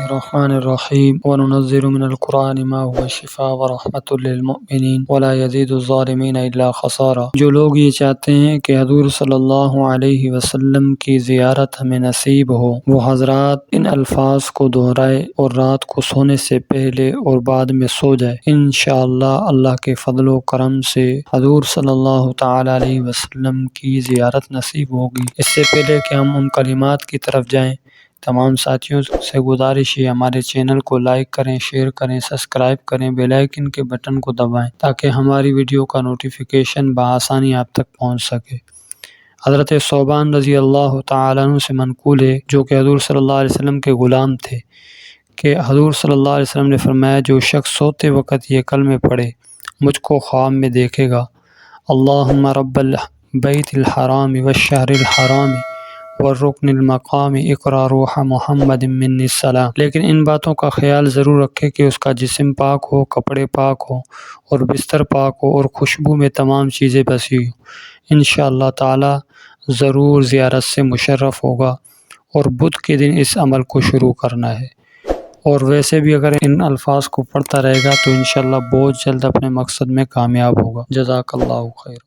الرحمن الرحیم وننزل من القرآن ما هو شفاء ورحمۃ للمؤمنین ولا يزيد الظالمین الا خسارا۔ جو لوگ یہ چاہتے ہیں کہ حضور صلی اللہ علیہ وسلم کی زیارت ہمیں نصیب ہو، وہ حضرات ان الفاظ کو دہرائے اور رات کو سونے سے پہلے اور بعد میں سو جائے۔ انشاءاللہ اللہ کے فضل و کرم سے حضور صلی اللہ تعالی علیہ وسلم کی زیارت نصیب ہوگی۔ اس سے پہلے کہ ہم ان کلمات کی طرف جائیں، تمام ساتھیوں سے گزارش ہے ہمارے چینل کو لائک کریں، شیئر کریں، سبسکرائب کریں، بیل آئیکن کے بٹن کو دبائیں تاکہ ہماری ویڈیو کا نوٹیفیکیشن بآسانی آپ تک پہنچ سکے۔ حضرت ثوبان رضی اللہ تعالیٰ عنہ سے منقول ہے، جو کہ حضور صلی اللہ علیہ وسلم کے غلام تھے، کہ حضور صلی اللہ علیہ وسلم نے فرمایا جو شخص سوتے وقت یہ کلمے پڑھے مجھ کو خواب میں دیکھے گا، اللہم رب البیت الحرام والشہر الحرام والرکن المقام اقرا روح محمد منی السلام۔ لیکن ان باتوں کا خیال ضرور رکھے کہ اس کا جسم پاک ہو، کپڑے پاک ہو اور بستر پاک ہو اور خوشبو میں تمام چیزیں بسی ہوں۔ انشاءاللہ تعالی ضرور زیارت سے مشرف ہوگا اور بدھ کے دن اس عمل کو شروع کرنا ہے، اور ویسے بھی اگر ان الفاظ کو پڑھتا رہے گا تو انشاءاللہ بہت جلد اپنے مقصد میں کامیاب ہوگا۔ جزاک اللہ خیر۔